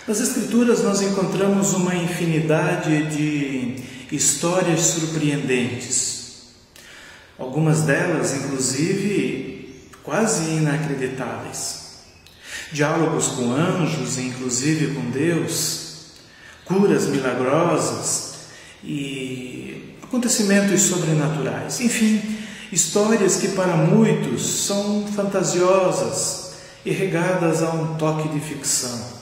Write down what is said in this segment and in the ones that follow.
Nas Escrituras nós encontramos uma infinidade de histórias surpreendentes. Algumas delas, inclusive, quase inacreditáveis. Diálogos com anjos, inclusive com Deus, curas milagrosas e acontecimentos sobrenaturais. Enfim, histórias que para muitos são fantasiosas e regadas a um toque de ficção.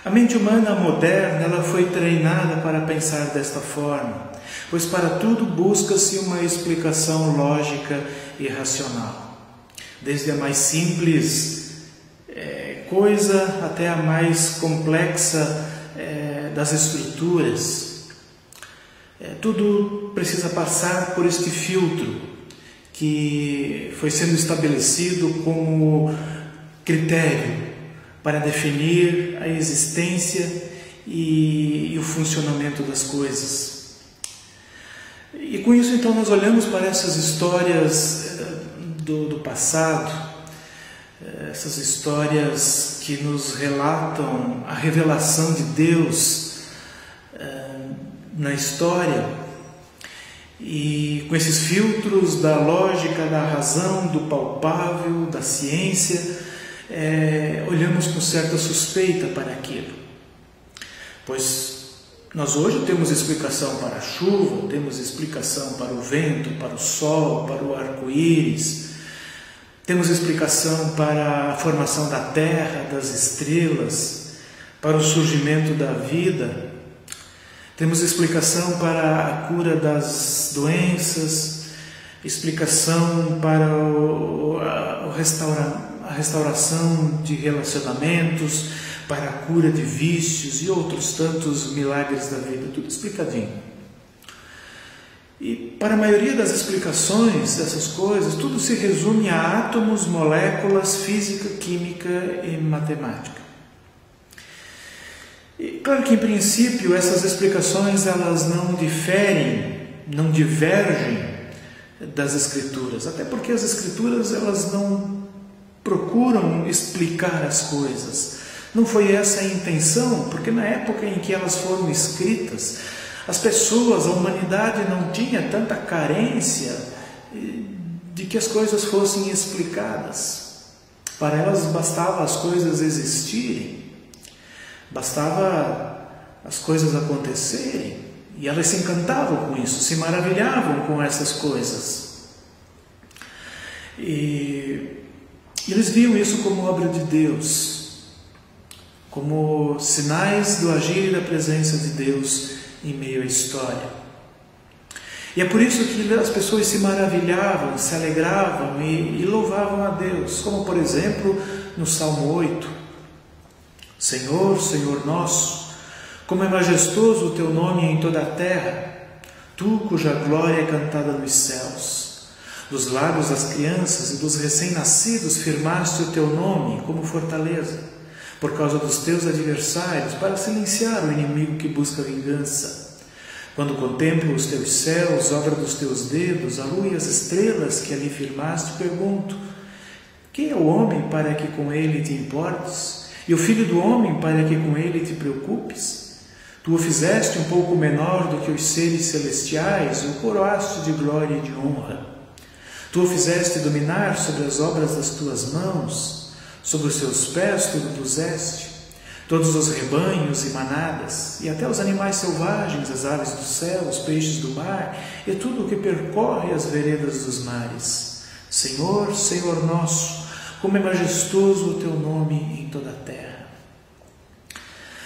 A mente humana moderna ela foi treinada para pensar desta forma, pois para tudo busca-se uma explicação lógica e racional. Desde a mais simples coisa até a mais complexa das estruturas. Tudo precisa passar por este filtro que foi sendo estabelecido como critério para definir a existência e o funcionamento das coisas. E com isso, então, nós olhamos para essas histórias do passado, essas histórias que nos relatam a revelação de Deus na história, e com esses filtros da lógica, da razão, do palpável, da ciência, olhamos com certa suspeita para aquilo, pois nós hoje temos explicação para a chuva, temos explicação para o vento, para o sol, para o arco-íris, temos explicação para a formação da terra, das estrelas, para o surgimento da vida, temos explicação para a cura das doenças, explicação para a restauração de relacionamentos, para a cura de vícios e outros tantos milagres da vida, tudo explicadinho. E para a maioria das explicações dessas coisas, tudo se resume a átomos, moléculas, física, química e matemática. E claro que em princípio essas explicações elas não divergem das Escrituras, até porque as Escrituras elas não procuram explicar as coisas. Não foi essa a intenção, porque na época em que elas foram escritas, as pessoas, a humanidade não tinha tanta carência de que as coisas fossem explicadas. Para elas bastava as coisas existirem, bastava as coisas acontecerem, e elas se encantavam com isso, se maravilhavam com essas coisas. E eles viam isso como obra de Deus, como sinais do agir e da presença de Deus em meio à história. E é por isso que as pessoas se maravilhavam, se alegravam e louvavam a Deus, como por exemplo no Salmo 8. Senhor, Senhor nosso, como é majestoso o teu nome em toda a terra, tu cuja glória é cantada nos céus. Dos lábios das crianças e dos recém-nascidos firmaste o teu nome como fortaleza, por causa dos teus adversários, para silenciar o inimigo que busca vingança. Quando contemplo os teus céus, obra dos teus dedos, a lua e as estrelas que ali firmaste, pergunto: quem é o homem para que com ele te importes? E o filho do homem para que com ele te preocupes? Tu o fizeste um pouco menor do que os seres celestiais, e o coroaste de glória e de honra. Tu o fizeste dominar sobre as obras das tuas mãos, sobre os seus pés tudo puseste, todos os rebanhos e manadas, e até os animais selvagens, as aves do céu, os peixes do mar, e tudo o que percorre as veredas dos mares. Senhor, Senhor nosso, como é majestoso o teu nome em toda a terra.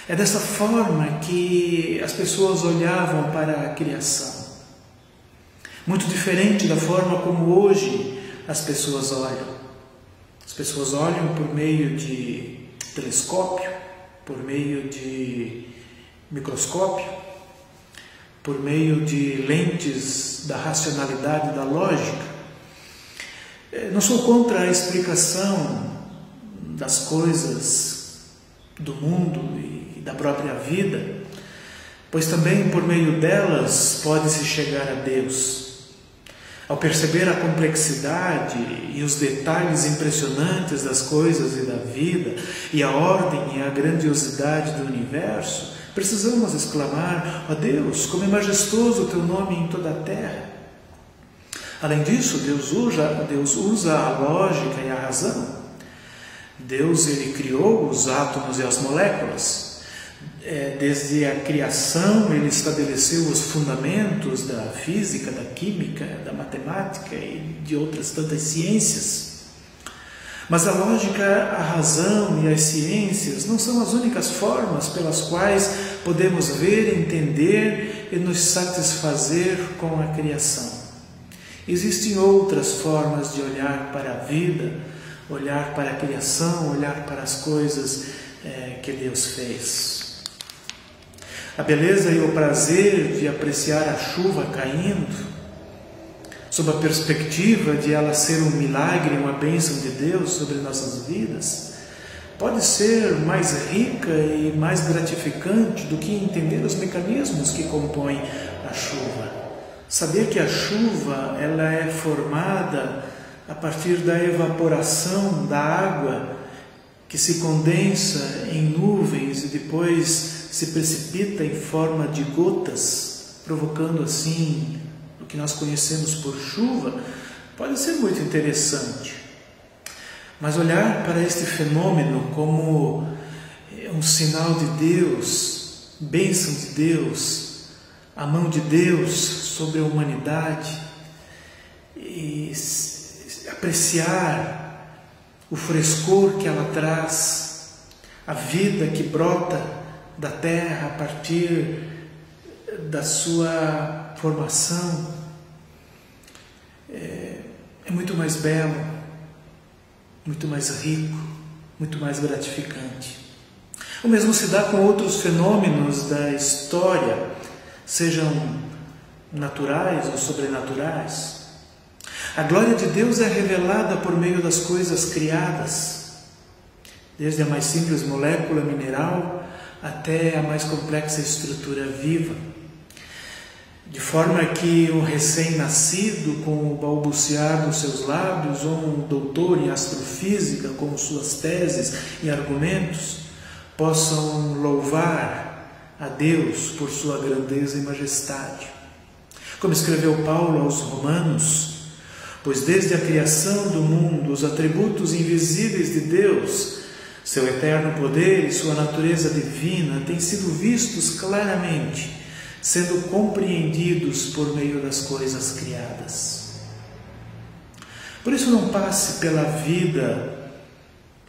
É dessa forma que as pessoas olhavam para a criação. Muito diferente da forma como hoje as pessoas olham. As pessoas olham por meio de telescópio, por meio de microscópio, por meio de lentes da racionalidade, da lógica. Não sou contra a explicação das coisas do mundo e da própria vida, pois também por meio delas pode-se chegar a Deus. Ao perceber a complexidade e os detalhes impressionantes das coisas e da vida, e a ordem e a grandiosidade do universo, precisamos exclamar: ó Deus, como é majestoso o teu nome em toda a terra. Além disso, Deus usa a lógica e a razão. Deus, ele criou os átomos e as moléculas. Desde a criação, ele estabeleceu os fundamentos da física, da química, da matemática e de outras tantas ciências. Mas a lógica, a razão e as ciências não são as únicas formas pelas quais podemos ver, entender e nos satisfazer com a criação. Existem outras formas de olhar para a vida, olhar para a criação, olhar para as coisas que Deus fez. A beleza e o prazer de apreciar a chuva caindo, sob a perspectiva de ela ser um milagre, uma bênção de Deus sobre nossas vidas, pode ser mais rica e mais gratificante do que entender os mecanismos que compõem a chuva. Saber que a chuva ela é formada a partir da evaporação da água que se condensa em nuvens e depois se precipita em forma de gotas, provocando assim o que nós conhecemos por chuva, pode ser muito interessante. Mas olhar para este fenômeno como um sinal de Deus, bênção de Deus, a mão de Deus sobre a humanidade, e apreciar o frescor que ela traz, a vida que brota da terra a partir da sua formação, é muito mais belo, muito mais rico, muito mais gratificante. O mesmo se dá com outros fenômenos da história, sejam naturais ou sobrenaturais. A glória de Deus é revelada por meio das coisas criadas, desde a mais simples molécula mineral até a mais complexa estrutura viva, de forma que um recém-nascido com o balbuciar nos seus lábios, ou um doutor em astrofísica com suas teses e argumentos, possam louvar a Deus por sua grandeza e majestade. Como escreveu Paulo aos Romanos: pois desde a criação do mundo os atributos invisíveis de Deus, seu eterno poder e sua natureza divina têm sido vistos claramente, sendo compreendidos por meio das coisas criadas. Por isso não passe pela vida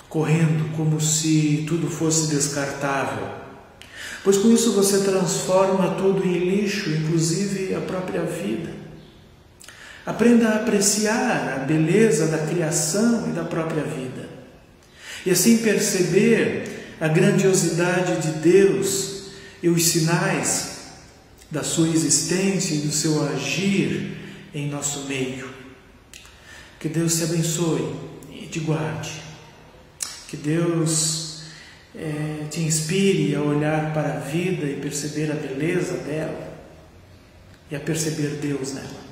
correndo como se tudo fosse descartável, pois com isso você transforma tudo em lixo, inclusive a própria vida. Aprenda a apreciar a beleza da criação e da própria vida, e assim perceber a grandiosidade de Deus e os sinais da sua existência e do seu agir em nosso meio. Que Deus te abençoe e te guarde. Que Deus te inspire a olhar para a vida e perceber a beleza dela e a perceber Deus nela.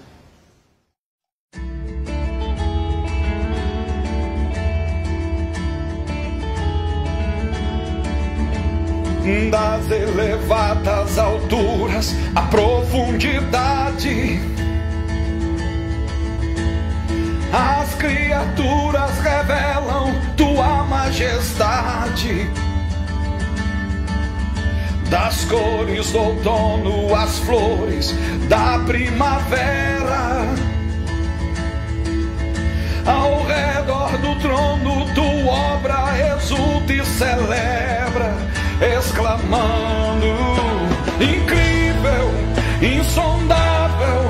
Das elevadas alturas, a profundidade, as criaturas revelam tua majestade. Das cores do outono, as flores da primavera, ao redor do trono tua obra exulta e celebra, exclamando: incrível, insondável,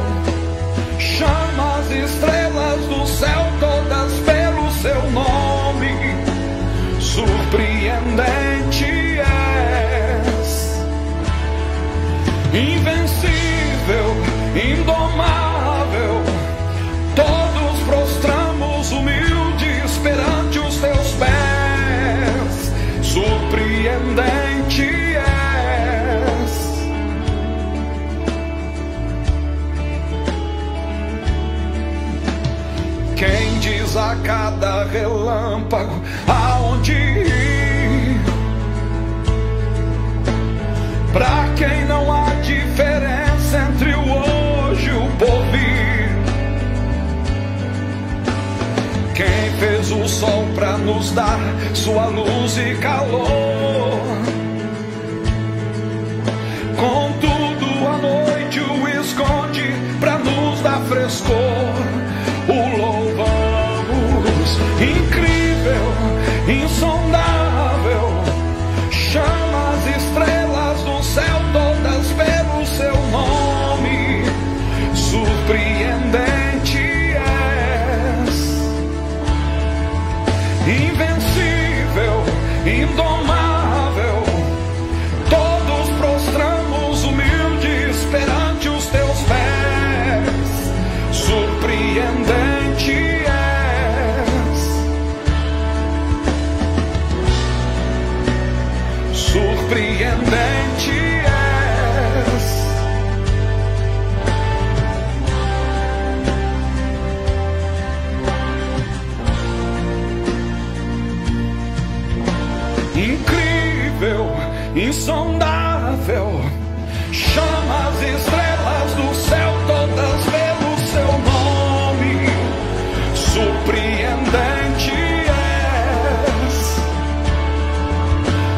chama as estrelas do céu todas pelo seu nome, surpreendente és, invencível, indomável, todos prostramos humildes perante os teus pés, surpreendente és. luz a cada relâmpago, aonde ir? Pra quem não há diferença entre o hoje e o porvir. Quem fez o sol pra nos dar sua luz e calor. Contudo a noite o esconde pra nos dar frescor. O louvamos, incrível, insondável, chama as estrelas do céu todas pelo seu nome. Surpreendente és, invencível, indomável, todos prostramos humildes perante os teus pés. Surpreendente és, surpreendente és, incrível, insondável, chama as estrelas do céu todas pelo seu nome. Surpreendente és,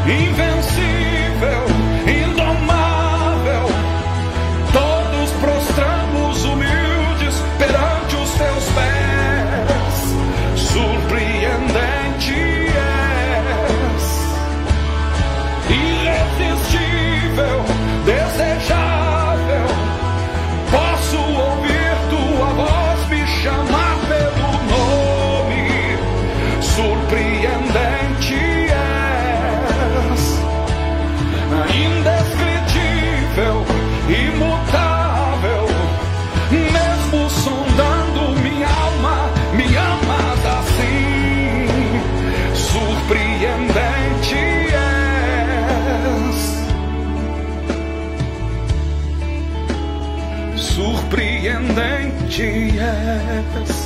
invencível, indomável, todos prostramos humildes perante os teus pés. Surpreendente és, irresistível, desejável, posso ouvir tua voz me chamar pelo nome. Surpreendente és, indescritível, imutável, mesmo sondando minha alma, me amas assim. Surpreendente és, surpreendente és.